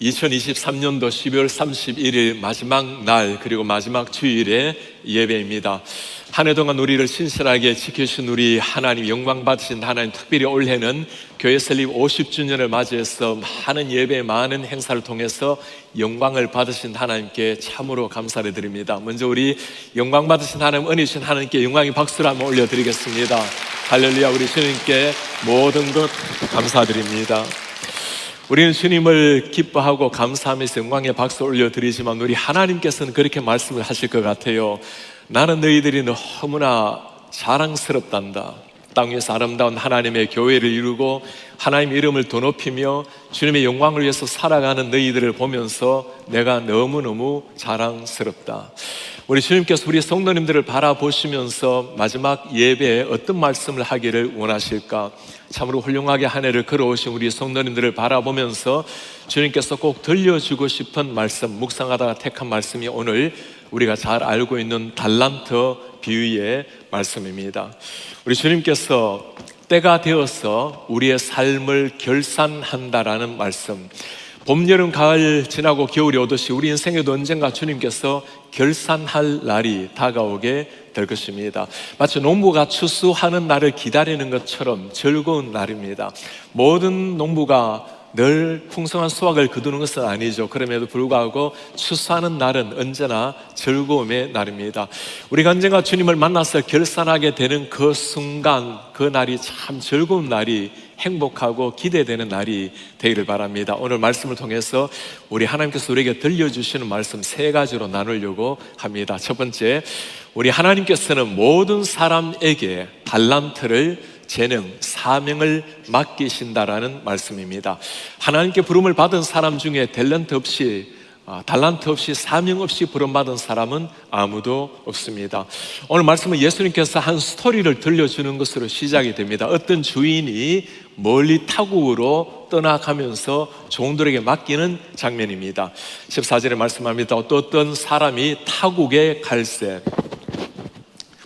2023년도 12월 31일 마지막 날 그리고 마지막 주일의 예배입니다. 한 해 동안 우리를 신실하게 지켜주신 우리 하나님, 영광 받으신 하나님, 특별히 올해는 교회 설립 50주년을 맞이해서 많은 예배, 많은 행사를 통해서 영광을 받으신 하나님께 참으로 감사를 드립니다. 먼저 우리 영광 받으신 하나님, 은혜 주신 하나님께 영광의 박수를 한번 올려드리겠습니다. 할렐루야. 우리 주님께 모든 것 감사드립니다. 우리는 주님을 기뻐하고 감사하면서 영광의 박수 올려드리지만 우리 하나님께서는 그렇게 말씀을 하실 것 같아요. 나는 너희들이 너무나 자랑스럽단다. 땅 위에서 아름다운 하나님의 교회를 이루고 하나님의 이름을 더 높이며 주님의 영광을 위해서 살아가는 너희들을 보면서 내가 너무너무 자랑스럽다. 우리 주님께서 우리 성도님들을 바라보시면서 마지막 예배에 어떤 말씀을 하기를 원하실까? 참으로 훌륭하게 한 해를 걸어오신 우리 성도님들을 바라보면서 주님께서 꼭 들려주고 싶은 말씀, 묵상하다가 택한 말씀이 오늘 우리가 잘 알고 있는 달란트 비유의 말씀입니다. 우리 주님께서 때가 되어서 우리의 삶을 결산한다라는 말씀, 봄, 여름, 가을 지나고 겨울이 오듯이 우리 인생에도 언젠가 주님께서 결산할 날이 다가오게 될 것입니다. 마치 농부가 추수하는 날을 기다리는 것처럼 즐거운 날입니다. 모든 농부가 늘 풍성한 수확을 거두는 것은 아니죠. 그럼에도 불구하고 추수하는 날은 언제나 즐거움의 날입니다. 우리가 언젠가 주님을 만나서 결산하게 되는 그 순간, 그 날이 참 즐거운 날이, 행복하고 기대되는 날이 되기를 바랍니다. 오늘 말씀을 통해서 우리 하나님께서 우리에게 들려주시는 말씀 세 가지로 나누려고 합니다. 첫 번째, 우리 하나님께서는 모든 사람에게 달란트를, 재능, 사명을 맡기신다라는 말씀입니다. 하나님께 부름을 받은 사람 중에 달란트 없이 사명 없이 부름받은 사람은 아무도 없습니다. 오늘 말씀은 예수님께서 한 스토리를 들려주는 것으로 시작이 됩니다. 어떤 주인이 멀리 타국으로 떠나가면서 종들에게 맡기는 장면입니다. 14절에 말씀합니다. 어떤 사람이 타국에 갈새,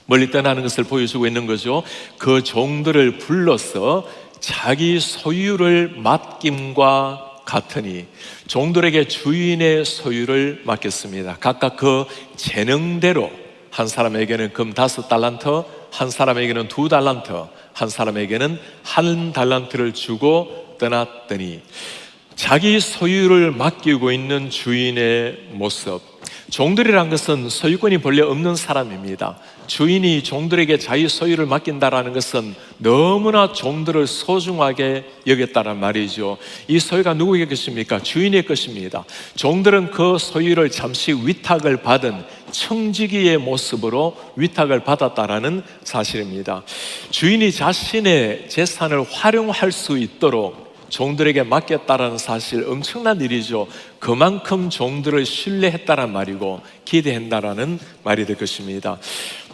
멀리 떠나는 것을 보여주고 있는 거죠. 그 종들을 불러서 자기 소유를 맡김과 같으니, 종들에게 주인의 소유를 맡겼습니다. 각각 그 재능대로 한 사람에게는 금 5달란트, 한 사람에게는 2달란트, 한 사람에게는 1달란트를 주고 떠났더니, 자기 소유를 맡기고 있는 주인의 모습. 종들이란 것은 소유권이 본래 없는 사람입니다. 주인이 종들에게 자기 소유를 맡긴다라는 것은 너무나 종들을 소중하게 여겼다는 말이죠. 이 소유가 누구의 것입니까? 주인의 것입니다. 종들은 그 소유를 잠시 위탁을 받은 청지기의 모습으로 위탁을 받았다라는 사실입니다. 주인이 자신의 재산을 활용할 수 있도록 종들에게 맡겼다라는 사실, 엄청난 일이죠. 그만큼 종들을 신뢰했다는 말이고 기대한다라는 말이 될 것입니다.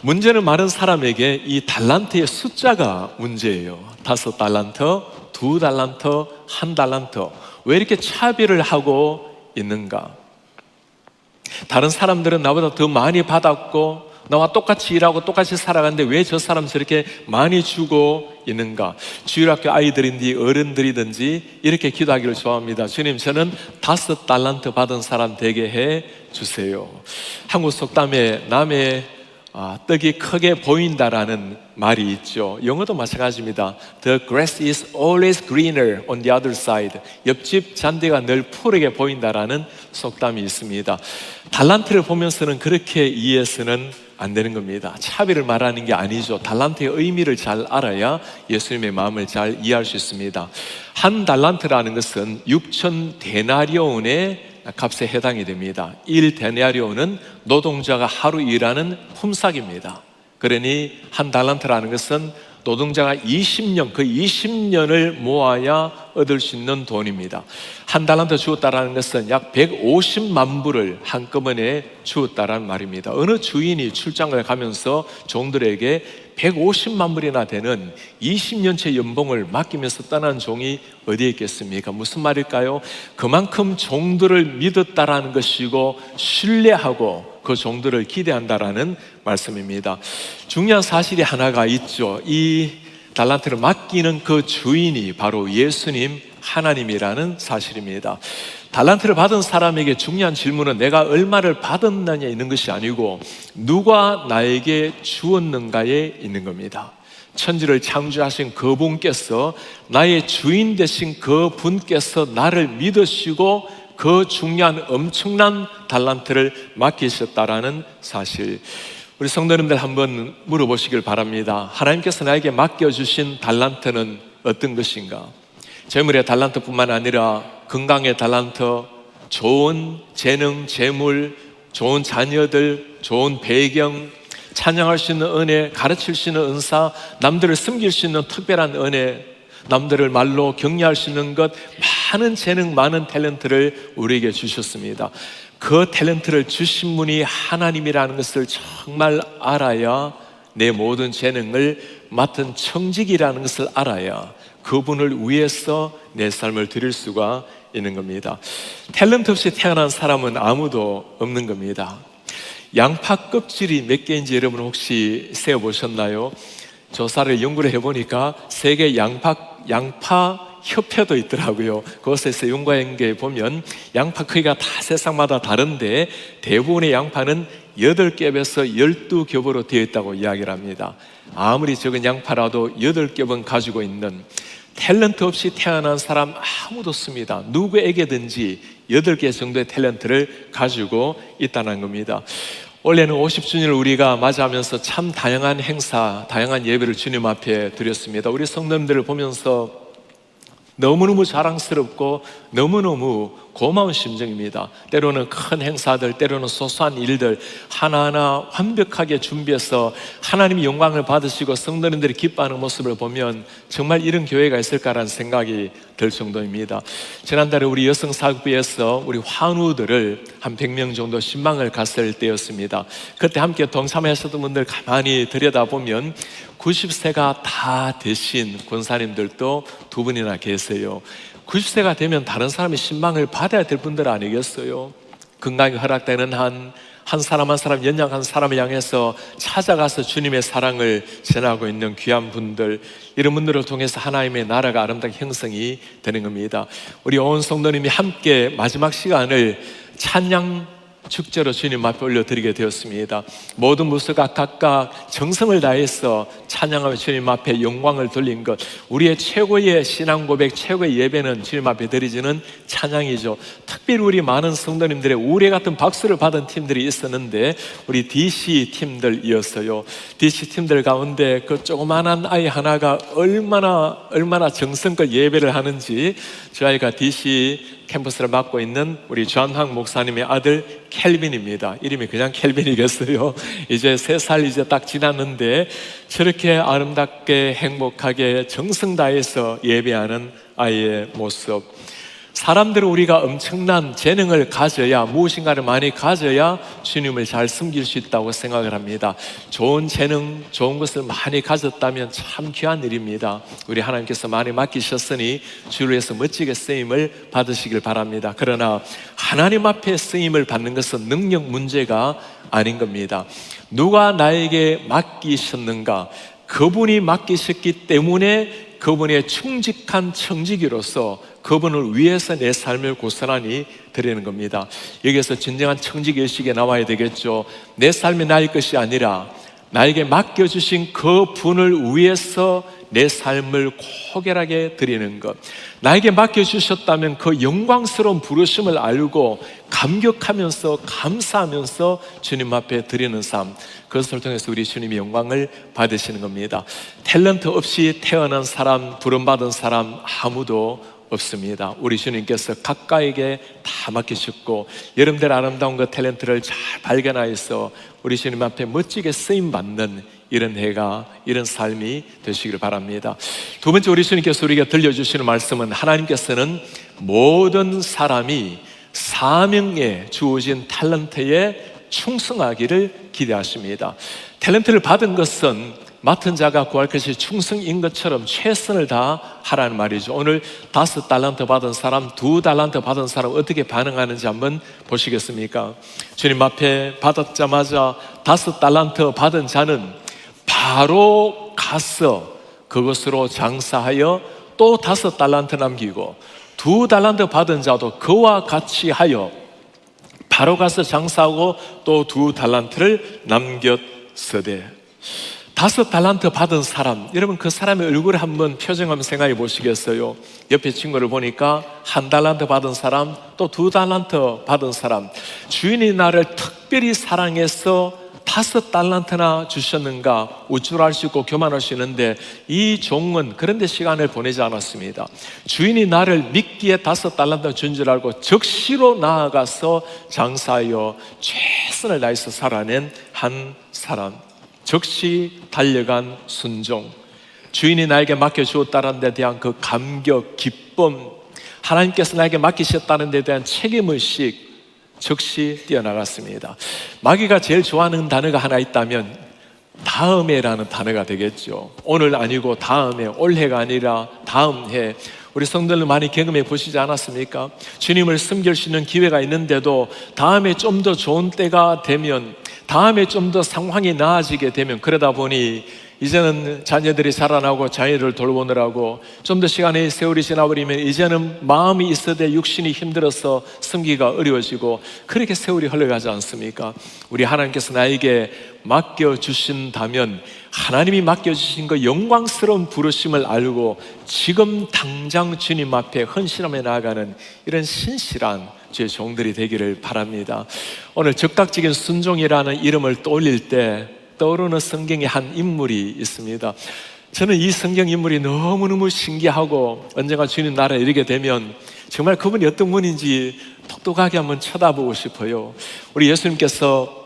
문제는 많은 사람에게 이 달란트의 숫자가 문제예요. 5달란트, 2달란트, 1달란트. 왜 이렇게 차별을 하고 있는가? 다른 사람들은 나보다 더 많이 받았고 나와 똑같이 일하고 똑같이 살아가는데 왜 저 사람 저렇게 많이 주고 있는가? 주일학교 아이들인지 어른들이든지 이렇게 기도하기를 좋아합니다. 주님, 저는 5달란트 받은 사람 되게 해 주세요. 한국 속담에 남의 떡이 크게 보인다라는 말이 있죠. 영어도 마찬가지입니다. The grass is always greener on the other side. 옆집 잔디가 늘 푸르게 보인다라는 속담이 있습니다. 달란트를 보면서는 그렇게 이해해서는 안 되는 겁니다. 차별을 말하는 게 아니죠. 달란트의 의미를 잘 알아야 예수님의 마음을 잘 이해할 수 있습니다. 1달란트라는 것은 6천 데나리온의 값에 해당이 됩니다. 1데나리온은 노동자가 하루 일하는 품삯입니다. 그러니 1달란트라는 것은 노동자가 20년, 그 20년을 모아야 얻을 수 있는 돈입니다. 1달란트 주었다라는 것은 약 150만 불을 한꺼번에 주었다라는 말입니다. 어느 주인이 출장을 가면서 종들에게 150만 불이나 되는 20년째 연봉을 맡기면서 떠난 종이 어디에 있겠습니까? 무슨 말일까요? 그만큼 종들을 믿었다라는 것이고 신뢰하고 그 종들을 기대한다라는 말씀입니다. 중요한 사실이 하나가 있죠. 이 달란트를 맡기는 그 주인이 바로 예수님 하나님이라는 사실입니다. 달란트를 받은 사람에게 중요한 질문은 내가 얼마를 받았느냐에 있는 것이 아니고 누가 나에게 주었는가에 있는 겁니다. 천지를 창조하신 그 분께서, 나의 주인 되신 그 분께서 나를 믿으시고 그 중요한 엄청난 달란트를 맡기셨다라는 사실, 우리 성도님들 한번 물어보시길 바랍니다. 하나님께서 나에게 맡겨주신 달란트는 어떤 것인가? 재물의 달란트뿐만 아니라 건강의 달란트, 좋은 재능, 재물, 좋은 자녀들, 좋은 배경, 찬양할 수 있는 은혜, 가르칠 수 있는 은사, 남들을 섬길 수 있는 특별한 은혜, 남들을 말로 격려할 수 있는 것, 많은 재능, 많은 탤런트를 우리에게 주셨습니다. 그 탤런트를 주신 분이 하나님이라는 것을 정말 알아야, 내 모든 재능을 맡은 청직이라는 것을 알아야 그분을 위해서 내 삶을 드릴 수가 있는 겁니다. 탤런트 없이 태어난 사람은 아무도 없는 겁니다. 양파 껍질이 몇 개인지 여러분 혹시 세어보셨나요? 조사를 연구를 해보니까 세계 양파 협회도 있더라고요. 그것에서 연구한 게 보면 양파 크기가 다 세상마다 다른데 대부분의 양파는 8겹에서 12겹으로 되어 있다고 이야기를 합니다. 아무리 적은 양파라도 8겹은 가지고 있는, 탤런트 없이 태어난 사람 아무도 없습니다. 누구에게든지 8개 정도의 탤런트를 가지고 있다는 겁니다. 올해는 50주년을 우리가 맞이하면서 참 다양한 행사, 다양한 예배를 주님 앞에 드렸습니다. 우리 성도님들을 보면서 너무너무 자랑스럽고 너무너무 고마운 심정입니다. 때로는 큰 행사들, 때로는 소소한 일들 하나하나 완벽하게 준비해서 하나님이 영광을 받으시고 성도님들이 기뻐하는 모습을 보면 정말 이런 교회가 있을까라는 생각이 들 정도입니다. 지난달에 우리 여성사역부에서 우리 환우들을 한 100명 정도 신방을 갔을 때였습니다. 그때 함께 동참하셨던 분들 가만히 들여다보면 90세가 다 되신 권사님들도 2분이나 계세요. 90세가 되면 다른 사람이 신방을 받아야 될 분들 아니겠어요? 건강이 허락되는 한 사람 한 사람, 연약한 사람을 향해서 찾아가서 주님의 사랑을 전하고 있는 귀한 분들, 이런 분들을 통해서 하나님의 나라가 아름답게 형성이 되는 겁니다. 우리 온 성도님이 함께 마지막 시간을 찬양 축제로 주님 앞에 올려드리게 되었습니다. 모든 부서가 각각 정성을 다해서 찬양하며 주님 앞에 영광을 돌린 것, 우리의 최고의 신앙 고백, 최고의 예배는 주님 앞에 드리지는 찬양이죠. 특별히 우리 많은 성도님들의 우레 같은 박수를 받은 팀들이 있었는데 우리 DC 팀들이었어요. DC 팀들 가운데 그 조그만한 아이 하나가 얼마나 정성껏 예배를 하는지, 저 아이가 DC 캠퍼스를 맡고 있는 우리 전황 목사님의 아들 켈빈입니다. 이름이 그냥 켈빈이겠어요? 이제 3살 이제 딱 지났는데 저렇게 아름답게 행복하게 정성 다해서 예배하는 아이의 모습, 사람들은 우리가 엄청난 재능을 가져야, 무엇인가를 많이 가져야 주님을 잘 섬길 수 있다고 생각을 합니다. 좋은 재능, 좋은 것을 많이 가졌다면 참 귀한 일입니다. 우리 하나님께서 많이 맡기셨으니 주를 위해서 멋지게 쓰임을 받으시길 바랍니다. 그러나 하나님 앞에 쓰임을 받는 것은 능력 문제가 아닌 겁니다. 누가 나에게 맡기셨는가? 그분이 맡기셨기 때문에 그분의 충직한 청지기로서 그분을 위해서 내 삶을 고스란히 드리는 겁니다. 여기에서 진정한 청지기의식이 나와야 되겠죠. 내 삶이 나의 것이 아니라 나에게 맡겨주신 그 분을 위해서 내 삶을 고결하게 드리는 것, 나에게 맡겨주셨다면 그 영광스러운 부르심을 알고 감격하면서 감사하면서 주님 앞에 드리는 삶, 그것을 통해서 우리 주님이 영광을 받으시는 겁니다. 탤런트 없이 태어난 사람, 부름받은 사람 아무도 없습니다. 우리 주님께서 각가에게 다 맡기셨고 여러분들 아름다운 그 탤런트를 잘 발견하여서 우리 주님 앞에 멋지게 쓰임받는 이런 해가, 이런 삶이 되시길 바랍니다. 두 번째, 우리 주님께서 우리에게 들려주시는 말씀은 하나님께서는 모든 사람이 사명에 주어진 탤런트에 충성하기를 기대하십니다. 탤런트를 받은 것은 맡은 자가 구할 것이 충성인 것처럼 최선을 다하라는 말이죠. 오늘 5달란트 받은 사람, 2달란트 받은 사람 어떻게 반응하는지 한번 보시겠습니까? 주님 앞에 받았자마자 5달란트 받은 자는 바로 가서 그것으로 장사하여 또 5달란트 남기고 2달란트 받은 자도 그와 같이 하여 바로 가서 장사하고 또 2달란트를 남겼으되. 5달란트 받은 사람, 여러분 그 사람의 얼굴을 한번 표정 한번 생각해 보시겠어요? 옆에 친구를 보니까 1달란트 받은 사람, 또 2달란트 받은 사람. 주인이 나를 특별히 사랑해서 5달란트나 주셨는가 우쭐할 수 있고 교만할 수 있는데, 이 종은 그런데 시간을 보내지 않았습니다. 주인이 나를 믿기에 5달란트 준 줄 알고 적시로 나아가서 장사하여 최선을 다해서 살아낸 한 사람. 적시 달려간 순종, 주인이 나에게 맡겨주었다는 데 대한 그 감격, 기쁨, 하나님께서 나에게 맡기셨다는 데 대한 책임의식, 적시 뛰어나갔습니다. 마귀가 제일 좋아하는 단어가 하나 있다면 다음에라는 단어가 되겠죠. 오늘 아니고 다음에, 올해가 아니라 다음 해. 우리 성도들 많이 경험해 보시지 않았습니까? 주님을 섬길 수 있는 기회가 있는데도 다음에 좀 더 좋은 때가 되면, 다음에 좀 더 상황이 나아지게 되면, 그러다 보니 이제는 자녀들이 자라나고 자녀를 돌보느라고 좀 더 시간이 세월이 지나버리면 이제는 마음이 있어도 육신이 힘들어서 섬기기가 어려워지고, 그렇게 세월이 흘러가지 않습니까? 우리 하나님께서 나에게 맡겨주신다면 하나님이 맡겨주신 그 영광스러운 부르심을 알고 지금 당장 주님 앞에 헌신하며 나아가는 이런 신실한 주의 종들이 되기를 바랍니다. 오늘 즉각적인 순종이라는 이름을 떠올릴 때 떠오르는 성경의 한 인물이 있습니다. 저는 이 성경 인물이 너무너무 신기하고, 언젠가 주님 나라에 이르게 되면 정말 그분이 어떤 분인지 똑똑하게 한번 쳐다보고 싶어요. 우리 예수님께서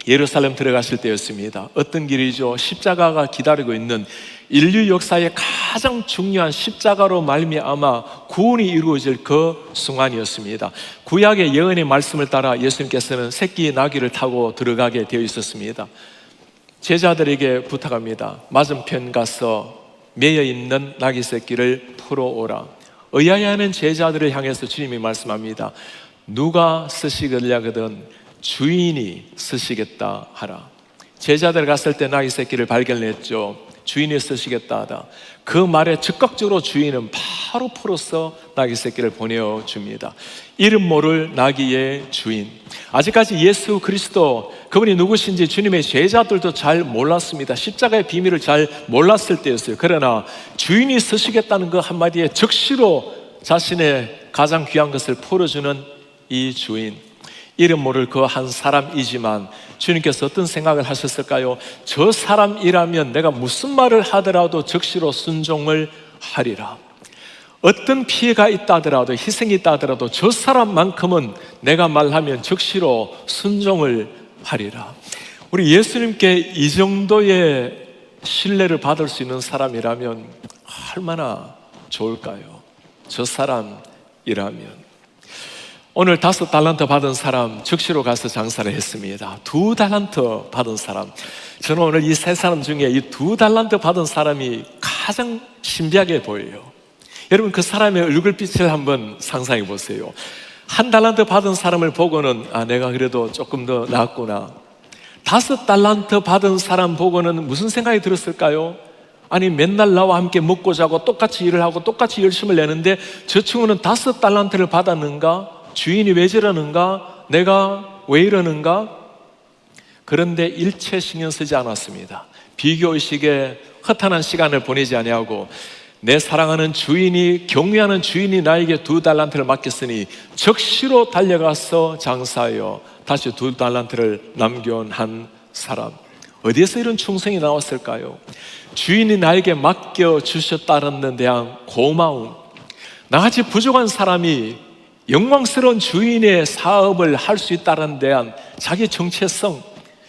예루살렘 들어가실 때였습니다. 어떤 길이죠? 십자가가 기다리고 있는, 인류 역사의 가장 중요한 십자가로 말미암아 구원이 이루어질 그 순간이었습니다. 구약의 예언의 말씀을 따라 예수님께서는 새끼 나귀를 타고 들어가게 되어 있었습니다. 제자들에게 부탁합니다. 맞은편 가서 매여 있는 나귀 새끼를 풀어오라. 의아해하는 제자들을 향해서 주님이 말씀합니다. 누가 쓰시겠냐거든 주인이 쓰시겠다 하라. 제자들 갔을 때 나귀 새끼를 발견했죠. 주인이 쓰시겠다 하다. 그 말에 즉각적으로 주인은 바로 풀어서 나귀 새끼를 보내줍니다. 이름 모를 나귀의 주인. 아직까지 예수 그리스도, 그분이 누구신지 주님의 제자들도 잘 몰랐습니다. 십자가의 비밀을 잘 몰랐을 때였어요. 그러나 주인이 쓰시겠다는 그 한마디에 적시로 자신의 가장 귀한 것을 풀어주는 이 주인, 이름 모를 그 한 사람이지만 주님께서 어떤 생각을 하셨을까요? 저 사람이라면 내가 무슨 말을 하더라도 적시로 순종을 하리라. 어떤 피해가 있다 하더라도, 희생이 있다 하더라도 저 사람만큼은 내가 말하면 적시로 순종을 하리라. 우리 예수님께 이 정도의 신뢰를 받을 수 있는 사람이라면 얼마나 좋을까요? 저 사람이라면. 오늘 5달란트 받은 사람 즉시로 가서 장사를 했습니다. 2달란트 받은 사람, 저는 오늘 이 세 사람 중에 이 2달란트 받은 사람이 가장 신비하게 보여요. 여러분 그 사람의 얼굴빛을 한번 상상해 보세요. 1달란트 받은 사람을 보고는 내가 그래도 조금 더 낫구나. 5달란트 받은 사람 보고는 무슨 생각이 들었을까요? 아니 맨날 나와 함께 먹고 자고 똑같이 일을 하고 똑같이 열심을 내는데 저 친구는 5달란트를 받았는가? 주인이 왜 저러는가? 내가 왜 이러는가? 그런데 일체 신경 쓰지 않았습니다. 비교의식에 허탄한 시간을 보내지 아니하고, 내 사랑하는 주인이, 경외하는 주인이 나에게 2달란트를 맡겼으니 적시로 달려가서 장사하여 다시 2달란트를 남겨온 한 사람. 어디에서 이런 충성이 나왔을까요? 주인이 나에게 맡겨주셨다는 데 대한 고마움, 나같이 부족한 사람이 영광스러운 주인의 사업을 할 수 있다는 데 대한 자기 정체성,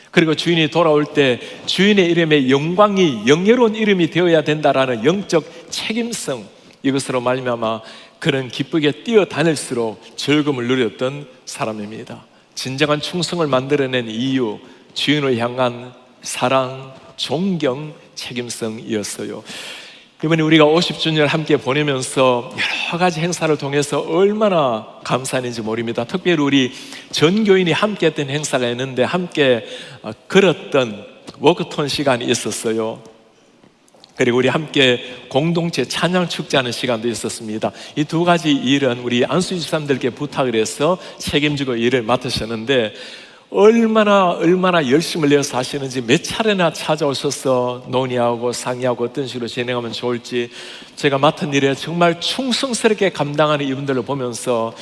그리고 주인이 돌아올 때 주인의 이름에 영광이 영예로운 이름이 되어야 된다라는 영적 책임성, 이것으로 말미암아 그는 기쁘게 뛰어다닐수록 즐거움을 누렸던 사람입니다. 진정한 충성을 만들어낸 이유, 주인을 향한 사랑, 존경, 책임성이었어요. 이번에 우리가 50주년을 함께 보내면서 여러 가지 행사를 통해서 얼마나 감사했는지 모릅니다. 특별히 우리 전교인이 함께 했던 행사가 있는데 함께 걸었던 워크톤 시간이 있었어요. 그리고 우리 함께 공동체 찬양 축제하는 시간도 있었습니다. 이 두 가지 일은 우리 안수 집사님들께 부탁을 해서 책임지고 일을 맡으셨는데 얼마나 열심을 내어서 하시는지 몇 차례나 찾아오셔서 논의하고 상의하고 어떤 식으로 진행하면 좋을지, 제가 맡은 일에 정말 충성스럽게 감당하는 이분들을 보면서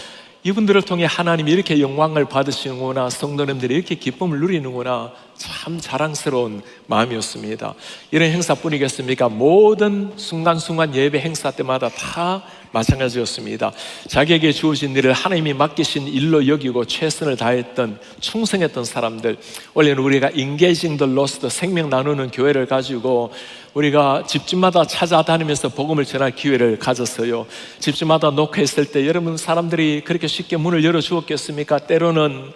이분들을 통해 하나님이 이렇게 영광을 받으시는구나, 성도님들이 이렇게 기쁨을 누리는구나, 참 자랑스러운 마음이었습니다. 이런 행사뿐이겠습니까? 모든 순간순간 예배 행사 때마다 다 마찬가지였습니다. 자기에게 주어진 일을 하나님이 맡기신 일로 여기고 최선을 다했던, 충성했던 사람들. 원래는 우리가 Engaging the Lost, 생명 나누는 교회를 가지고 우리가 집집마다 찾아다니면서 복음을 전할 기회를 가졌어요. 집집마다 녹화했을 때 여러분, 사람들이 그렇게 쉽게 문을 열어주었겠습니까? 때로는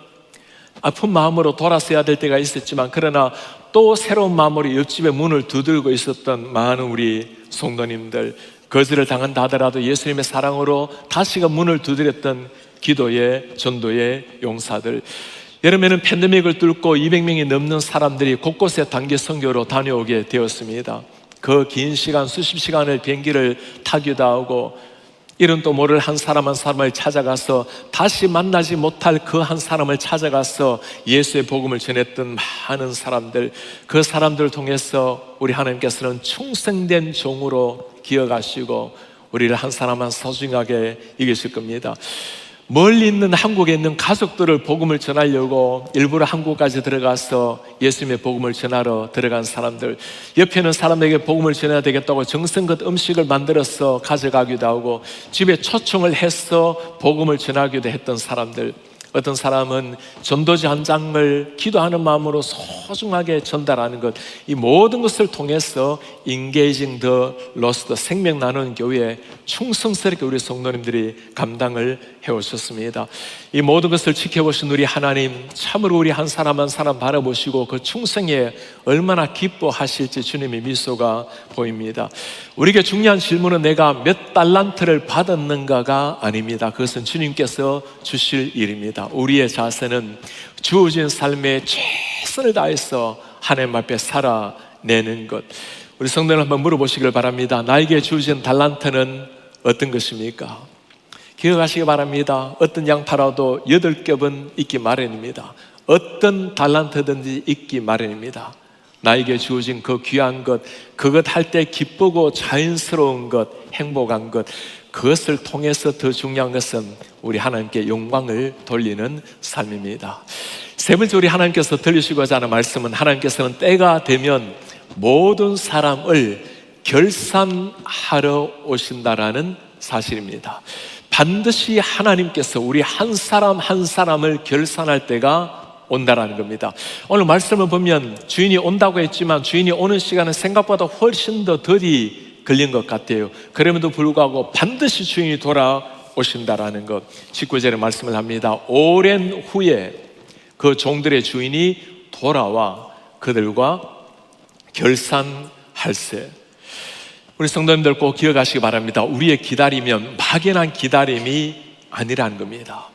아픈 마음으로 돌아서야 될 때가 있었지만, 그러나 또 새로운 마음으로 옆집에 문을 두들고 있었던 많은 우리 성도님들, 거절을 당한다 하더라도 예수님의 사랑으로 다시금 문을 두드렸던 기도의, 전도의 용사들. 여름에는 팬데믹을 뚫고 200명이 넘는 사람들이 곳곳에 단기 선교로 다녀오게 되었습니다. 그 긴 시간, 수십 시간을 비행기를 타기도 하고, 이런 또 모를 한 사람 한 사람을 찾아가서 다시 만나지 못할 그 한 사람을 찾아가서 예수의 복음을 전했던 많은 사람들, 그 사람들을 통해서 우리 하나님께서는 충성된 종으로 기억하시고 우리를 한 사람 한 소중하게 이기실 겁니다. 멀리 있는 한국에 있는 가족들을 복음을 전하려고 일부러 한국까지 들어가서 예수님의 복음을 전하러 들어간 사람들, 옆에 있는 사람에게 복음을 전해야 되겠다고 정성껏 음식을 만들어서 가져가기도 하고 집에 초청을 해서 복음을 전하기도 했던 사람들, 어떤 사람은 전도지 한 장을 기도하는 마음으로 소중하게 전달하는 것, 이 모든 것을 통해서 Engaging the Lost, 생명 나누는 교회에 충성스럽게 우리 성도님들이 감당을 해오셨습니다. 이 모든 것을 지켜보신 우리 하나님, 참으로 우리 한 사람 한 사람 바라보시고 그 충성에 얼마나 기뻐하실지 주님의 미소가 보입니다. 우리에게 중요한 질문은 내가 몇 달란트를 받았는가가 아닙니다. 그것은 주님께서 주실 일입니다. 우리의 자세는 주어진 삶에 최선을 다해서 하나님 앞에 살아내는 것. 우리 성도들 한번 물어보시길 바랍니다. 나에게 주어진 달란트는 어떤 것입니까? 기억하시기 바랍니다. 어떤 양 팔아도 8겹은 있기 마련입니다. 어떤 달란트든지 있기 마련입니다. 나에게 주어진 그 귀한 것, 그것 할 때 기쁘고 자연스러운 것, 행복한 것, 그것을 통해서 더 중요한 것은 우리 하나님께 영광을 돌리는 삶입니다. 세 번째, 우리 하나님께서 들리시고자 하는 말씀은, 하나님께서는 때가 되면 모든 사람을 결산하러 오신다라는 사실입니다. 반드시 하나님께서 우리 한 사람 한 사람을 결산할 때가 온다라는 겁니다. 오늘 말씀을 보면 주인이 온다고 했지만 주인이 오는 시간은 생각보다 훨씬 더 덜이 걸린 것 같아요. 그럼에도 불구하고 반드시 주인이 돌아오신다라는 것. 19절에 말씀을 합니다. 오랜 후에 그 종들의 주인이 돌아와 그들과 결산할세. 우리 성도님들 꼭 기억하시기 바랍니다. 우리의 기다리면 막연한 기다림이 아니라는 겁니다.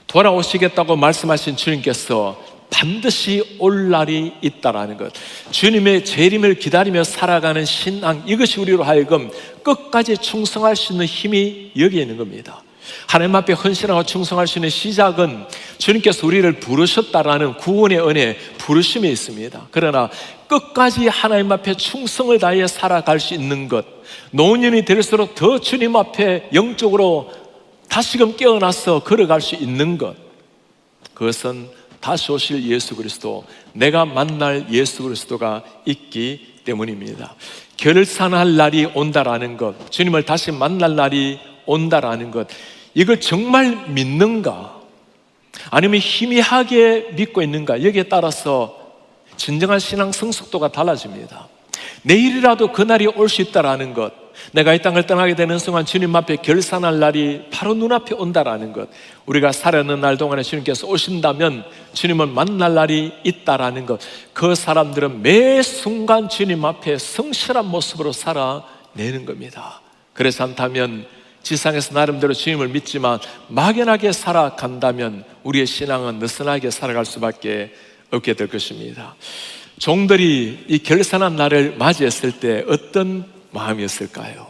돌아오시겠다고 말씀하신 주님께서 반드시 올 날이 있다라는 것, 주님의 재림을 기다리며 살아가는 신앙, 이것이 우리로 하여금 끝까지 충성할 수 있는 힘이 여기에 있는 겁니다. 하나님 앞에 헌신하고 충성할 수 있는 시작은 주님께서 우리를 부르셨다라는 구원의 은혜, 부르심이 있습니다. 그러나 끝까지 하나님 앞에 충성을 다해 살아갈 수 있는 것, 노년이 될수록 더 주님 앞에 영적으로 다시금 깨어나서 걸어갈 수 있는 것, 그것은 다시 오실 예수 그리스도, 내가 만날 예수 그리스도가 있기 때문입니다. 결산할 날이 온다라는 것, 주님을 다시 만날 날이 온다라는 것, 이걸 정말 믿는가? 아니면 희미하게 믿고 있는가? 여기에 따라서 진정한 신앙 성숙도가 달라집니다. 내일이라도 그날이 올 수 있다라는 것, 내가 이 땅을 떠나게 되는 순간 주님 앞에 결산할 날이 바로 눈앞에 온다라는 것, 우리가 살아있는 날 동안에 주님께서 오신다면 주님을 만날 날이 있다라는 것, 그 사람들은 매 순간 주님 앞에 성실한 모습으로 살아내는 겁니다. 그래서 않다면 지상에서 나름대로 주님을 믿지만 막연하게 살아간다면 우리의 신앙은 느슨하게 살아갈 수밖에 없게 될 것입니다. 종들이 이 결산한 날을 맞이했을 때 어떤 마음이었을까요?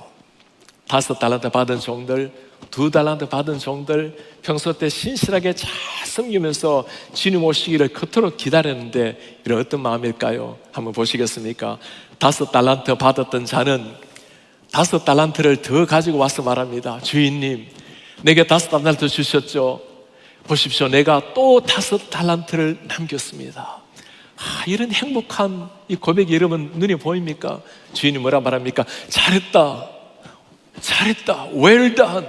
5달란트 받은 종들, 2달란트 받은 종들, 평소 때 신실하게 잘 섬기면서 주님 오시기를 그토록 기다렸는데 이런 어떤 마음일까요? 한번 보시겠습니까? 5달란트 받았던 자는 5달란트를 더 가지고 와서 말합니다. 주인님, 내게 5달란트 주셨죠? 보십시오, 내가 또 5달란트를 남겼습니다. 이런 행복한 이 고백이 여러분 눈에 보입니까? 주인이 뭐라 말합니까? 잘했다, 잘했다, well done,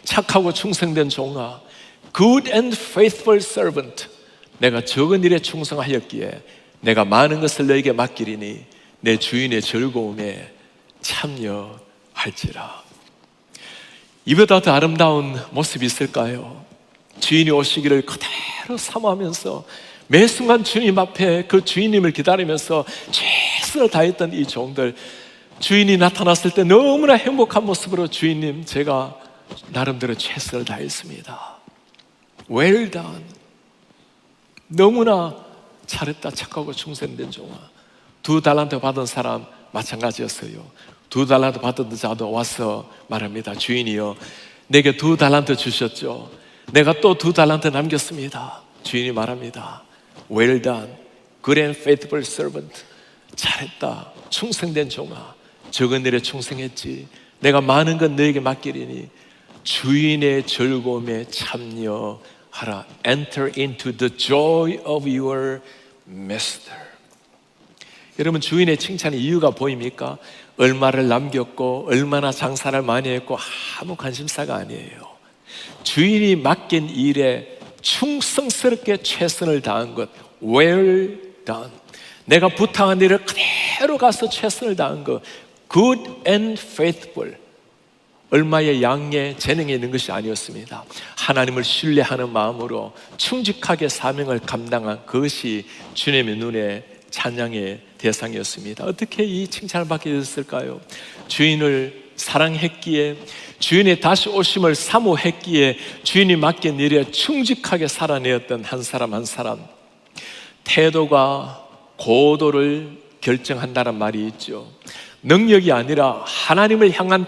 착하고 충성된 종아, good and faithful servant. 내가 적은 일에 충성하였기에 내가 많은 것을 너에게 맡기리니 내 주인의 즐거움에 참여할지라. 이보다 더 아름다운 모습이 있을까요? 주인이 오시기를 그대로 사모하면서 매 순간 주님 앞에 그 주인님을 기다리면서 최선을 다했던 이 종들, 주인이 나타났을 때 너무나 행복한 모습으로 주인님, 제가 나름대로 최선을 다했습니다. well done. 너무나 잘했다, 착하고 충성된 종아. 2달란트 받은 사람 마찬가지였어요. 2달란트 받은 자도 와서 말합니다. 주인이여, 내게 2달란트 주셨죠? 내가 또 2달란트 남겼습니다. 주인이 말합니다. well done, good and faithful servant. 잘했다, 충성된 종아. 적은 일에 충성했지. 내가 많은 건 너에게 맡기리니 주인의 즐거움에 참여하라. Enter into the joy of your master. 여러분, 주인의 칭찬의 이유가 보입니까? 얼마를 남겼고 얼마나 장사를 많이 했고 아무 관심사가 아니에요. 주인이 맡긴 일에 충성스럽게 최선을 다한 것, well done. 내가 부탁한 일을 그대로 가서 최선을 다한 것, good and faithful. 얼마의 양의 재능이 있는 것이 아니었습니다. 하나님을 신뢰하는 마음으로 충직하게 사명을 감당한 그것이 주님의 눈에 찬양의 대상이었습니다. 어떻게 이 칭찬을 받게 됐을까요? 주인을 사랑했기에, 주인의 다시 오심을 사모했기에 주인이 맡긴 일에 충직하게 살아내었던 한 사람 한 사람. 태도가 고도를 결정한다는 말이 있죠. 능력이 아니라 하나님을 향한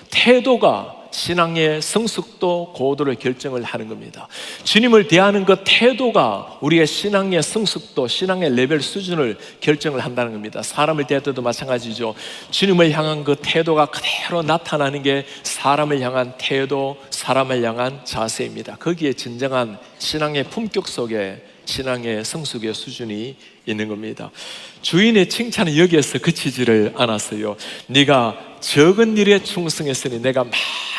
태도가 신앙의 성숙도, 고도를 결정을 하는 겁니다. 주님을 대하는 그 태도가 우리의 신앙의 성숙도, 신앙의 레벨 수준을 결정을 한다는 겁니다. 사람을 대할 때도 마찬가지죠. 주님을 향한 그 태도가 그대로 나타나는 게 사람을 향한 태도, 사람을 향한 자세입니다. 거기에 진정한 신앙의 품격 속에 신앙의 성숙의 수준이 있는 겁니다. 주인의 칭찬은 여기에서 그치지를 않았어요. 네가 적은 일에 충성했으니 내가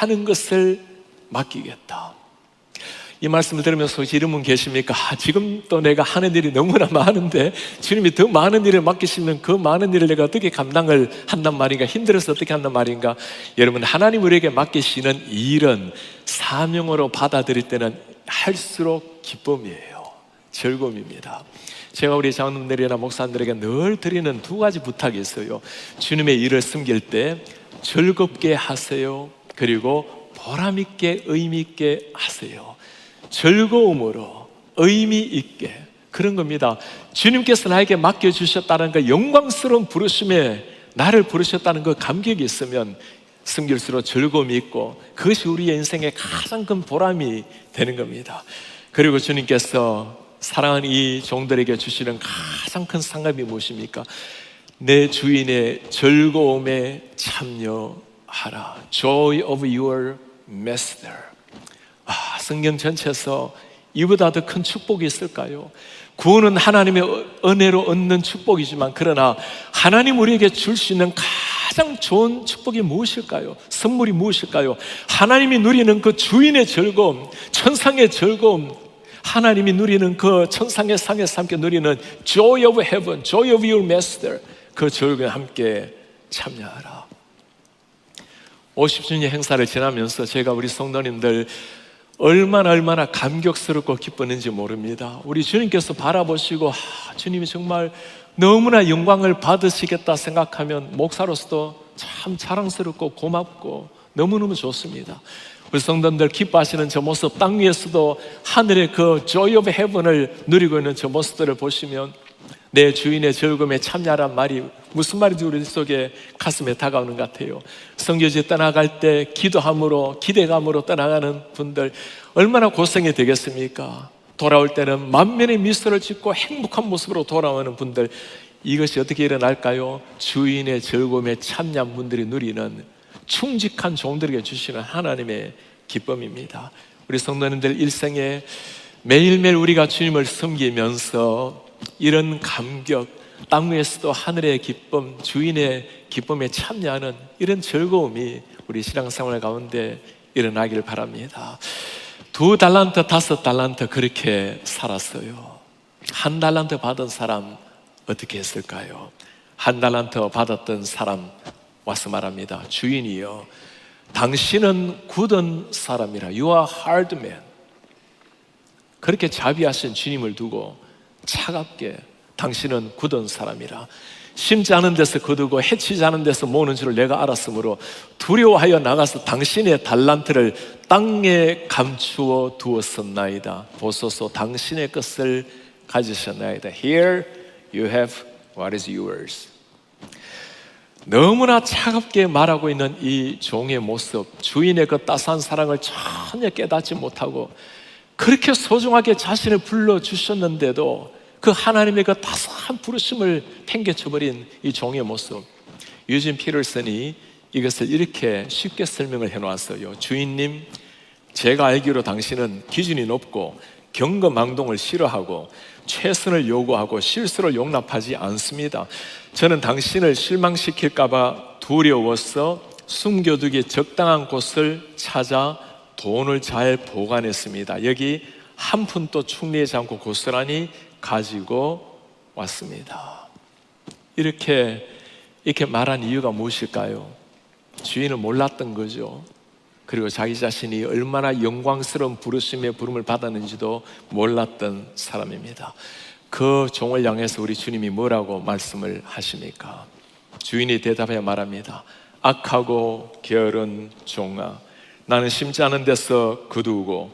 많은 것을 맡기겠다. 이 말씀을 들으면서 혹시 이런 분 계십니까? 지금 또 내가 하는 일이 너무나 많은데 주님이 더 많은 일을 맡기시면 그 많은 일을 내가 어떻게 감당을 한단 말인가, 힘들어서 어떻게 한단 말인가. 여러분, 하나님 우리에게 맡기시는 이 일은 사명으로 받아들일 때는 할수록 기쁨이에요. 즐거움입니다. 제가 우리 장로님들이나 목사님들에게 늘 드리는 2가지 부탁이 있어요. 주님의 일을 섬길 때 즐겁게 하세요. 그리고 보람있게, 의미있게 하세요. 즐거움으로, 의미있게, 그런 겁니다. 주님께서 나에게 맡겨주셨다는 그 영광스러운 부르심에 나를 부르셨다는 그 감격이 있으면 섬길수록 즐거움이 있고 그것이 우리의 인생의 가장 큰 보람이 되는 겁니다. 그리고 주님께서 사랑하는 이 종들에게 주시는 가장 큰 상급이 무엇입니까? 내 주인의 즐거움에 참여하라. Joy of your master. 성경 전체에서 이보다 더 큰 축복이 있을까요? 구원은 하나님의 은혜로 얻는 축복이지만, 그러나 하나님 우리에게 줄 수 있는 가장 좋은 축복이 무엇일까요? 선물이 무엇일까요? 하나님이 누리는 그 주인의 즐거움, 천상의 즐거움, 하나님이 누리는 그 천상의 상에서 함께 누리는 Joy of heaven, Joy of your master, 그 즐거움에 함께 참여하라. 50주년 행사를 지나면서 제가 우리 성도님들 얼마나 감격스럽고 기뻤는지 모릅니다. 우리 주님께서 바라보시고 주님이 정말 너무나 영광을 받으시겠다 생각하면 목사로서도 참 자랑스럽고 고맙고 너무너무 좋습니다. 우리 성도님들 기뻐하시는 저 모습, 땅 위에서도 하늘의 그 Joy of Heaven을 누리고 있는 저 모습들을 보시면 내 주인의 즐거움에 참여하란 말이 무슨 말인지 우리 속에 가슴에 다가오는 것 같아요. 성교지 떠나갈 때 기도함으로 기대감으로 떠나가는 분들 얼마나 고생이 되겠습니까? 돌아올 때는 만면의 미소를 짓고 행복한 모습으로 돌아오는 분들, 이것이 어떻게 일어날까요? 주인의 즐거움에 참여한 분들이 누리는 충직한 종들에게 주시는 하나님의 기쁨입니다. 우리 성도님들 일생에 매일매일 우리가 주님을 섬기면서 이런 감격, 땅 위에서도 하늘의 기쁨, 주인의 기쁨에 참여하는 이런 즐거움이 우리 신앙생활 가운데 일어나길 바랍니다. 2달란트, 5달란트 그렇게 살았어요. 1달란트 받은 사람 어떻게 했을까요? 1달란트 받았던 사람 와서 말합니다. 주인이여, 당신은 굳은 사람이라. You are hard man. 그렇게 자비하신 주님을 두고 차갑게 당신은 굳은 사람이라. 심지 않은 데서 거두고 해치지 않은 데서 모으는 줄을 내가 알았으므로 두려워하여 나가서 당신의 달란트를 땅에 감추어 두었었나이다. 보소서, 당신의 것을 가지셨나이다. Here you have what is yours. 너무나 차갑게 말하고 있는 이 종의 모습, 주인의 그 따스한 사랑을 전혀 깨닫지 못하고 그렇게 소중하게 자신을 불러주셨는데도 그 하나님의 그 따스한 부르심을 팽개쳐버린 이 종의 모습, 유진 피터슨이 이것을 이렇게 쉽게 설명을 해놓았어요. 주인님, 제가 알기로 당신은 기준이 높고 경거망동을 싫어하고 최선을 요구하고 실수를 용납하지 않습니다. 저는 당신을 실망시킬까봐 두려워서 숨겨두기 적당한 곳을 찾아 돈을 잘 보관했습니다. 여기 한 푼도 축내지 않고 고스란히 가지고 왔습니다. 이렇게 말한 이유가 무엇일까요? 주인을 몰랐던 거죠. 그리고 자기 자신이 얼마나 영광스러운 부르심의 부름을 받았는지도 몰랐던 사람입니다. 그 종을 향해서 우리 주님이 뭐라고 말씀을 하십니까? 주인이 대답해 말합니다. 악하고 게으른 종아, 나는 심지 않은 데서 거두고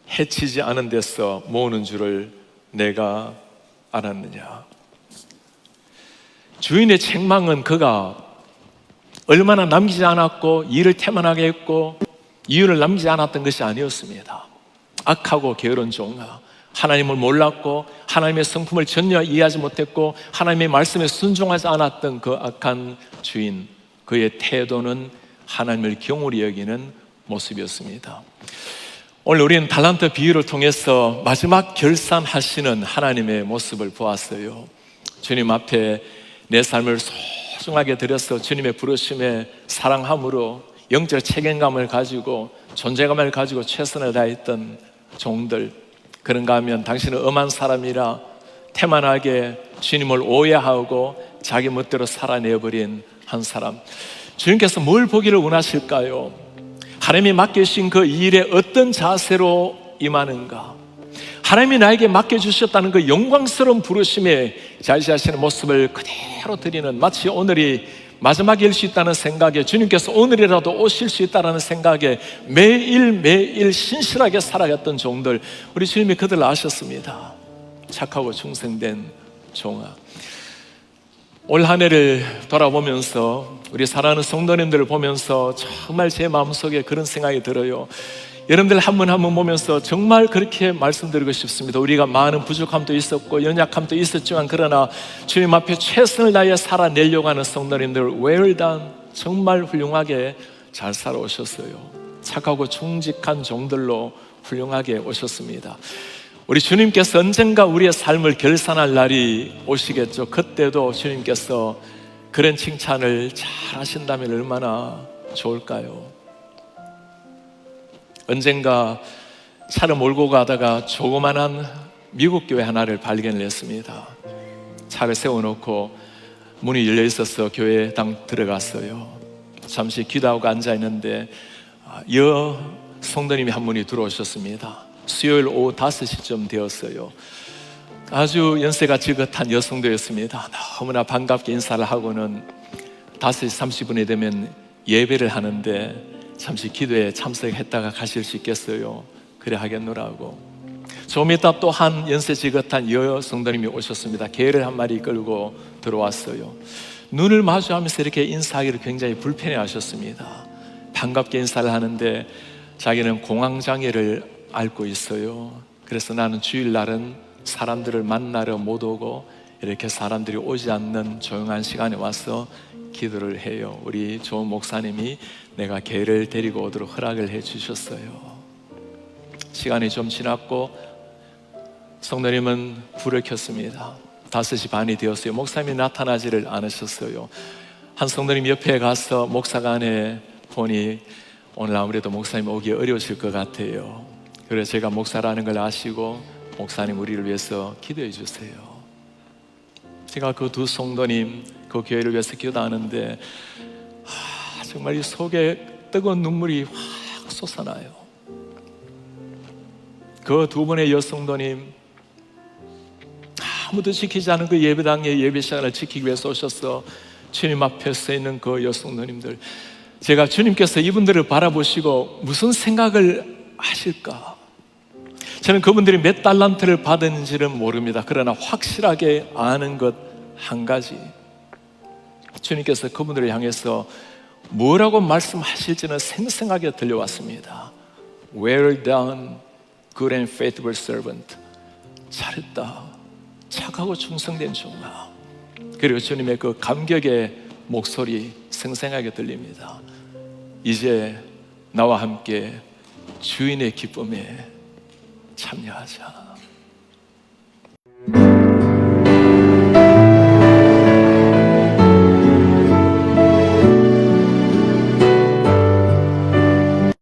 해치지 않은 데서 모으는 줄을 내가 알았느냐. 주인의 책망은 그가 얼마나 남기지 않았고 일을 태만하게 했고 이유를 남기지 않았던 것이 아니었습니다. 악하고 게으른 종아, 하나님을 몰랐고 하나님의 성품을 전혀 이해하지 못했고 하나님의 말씀에 순종하지 않았던 그 악한 주인, 그의 태도는 하나님을 경홀히 여기는 모습이었습니다. 오늘 우리는 달란트 비유를 통해서 마지막 결산하시는 하나님의 모습을 보았어요. 주님 앞에 내 삶을 소중하게 드려서 주님의 부르심에 사랑함으로 영적 책임감을 가지고 존재감을 가지고 최선을 다했던 종들, 그런가 하면 당신은 엄한 사람이라 태만하게 주님을 오해하고 자기 멋대로 살아내버린 한 사람. 주님께서 뭘 보기를 원하실까요? 하나님이 맡겨주신 그 일에 어떤 자세로 임하는가? 하나님이 나에게 맡겨주셨다는 그 영광스러운 부르심에 자기 자신의 모습을 그대로 드리는, 마치 오늘이 마지막일 수 있다는 생각에, 주님께서 오늘이라도 오실 수 있다는 생각에 매일매일 신실하게 살아갔던 종들, 우리 주님이 그들을 아셨습니다. 착하고 충성된 종아, 올 한 해를 돌아보면서 우리 사랑하는 성도님들을 보면서 정말 제 마음속에 그런 생각이 들어요. 여러분들 한 분 한 분 보면서 정말 그렇게 말씀드리고 싶습니다. 우리가 많은 부족함도 있었고 연약함도 있었지만, 그러나 주님 앞에 최선을 다해 살아내려고 하는 성도님들, well done, 정말 훌륭하게 잘 살아오셨어요. 착하고 충직한 종들로 훌륭하게 오셨습니다. 우리 주님께서 언젠가 우리의 삶을 결산할 날이 오시겠죠. 그때도 주님께서 그런 칭찬을 잘 하신다면 얼마나 좋을까요? 언젠가 차를 몰고 가다가 조그만한 미국 교회 하나를 발견을 했습니다. 차를 세워놓고 문이 열려 있어서 교회당 들어갔어요. 잠시 기도하고 앉아있는데 성도님이 한 분이 들어오셨습니다. 수요일 오후 5시쯤 되었어요. 아주 연세가 지긋한 여성도였습니다. 너무나 반갑게 인사를 하고는 5시 30분이 되면 예배를 하는데 잠시 기도에 참석했다가 가실 수 있겠어요? 그래 하겠노라고. 좀 이따 또 한 연세 지긋한 여성도님이 오셨습니다. 개를 한 마리 끌고 들어왔어요. 눈을 마주하면서 이렇게 인사하기를 굉장히 불편해 하셨습니다. 반갑게 인사를 하는데 자기는 공황장애를 앓고 있어요. 그래서 나는 주일날은 사람들을 만나러 못 오고 이렇게 사람들이 오지 않는 조용한 시간에 와서 기도를 해요. 우리 좋은 목사님이 내가 개를 데리고 오도록 허락을 해 주셨어요. 시간이 좀 지났고 성도님은 불을 켰습니다. 5시 반이 되었어요. 목사님이 나타나지를 않으셨어요. 한 성도님 옆에 가서 목사관에 보니 오늘 아무래도 목사님 오기 어려우실 것 같아요. 그래서 제가 목사라는 걸 아시고 목사님 우리를 위해서 기도해 주세요. 제가 그 두 성도님 그 교회를 위해서 기도하는데 정말 이 속에 뜨거운 눈물이 확 솟아나요. 그 두 분의 여성도님 아무도 지키지 않은 그 예배당의 예배 시간을 지키기 위해서 오셔서 주님 앞에 서 있는 그 여성도님들, 제가 주님께서 이분들을 바라보시고 무슨 생각을 하실까? 저는 그분들이 몇 달란트를 받은지는 모릅니다. 그러나 확실하게 아는 것 한 가지, 주님께서 그분들을 향해서 뭐라고 말씀하실지는 생생하게 들려왔습니다. Well done, good and faithful servant. 잘했다, 착하고 충성된 종아. 그리고 주님의 그 감격의 목소리 생생하게 들립니다. 이제 나와 함께 주인의 기쁨에 참여하자.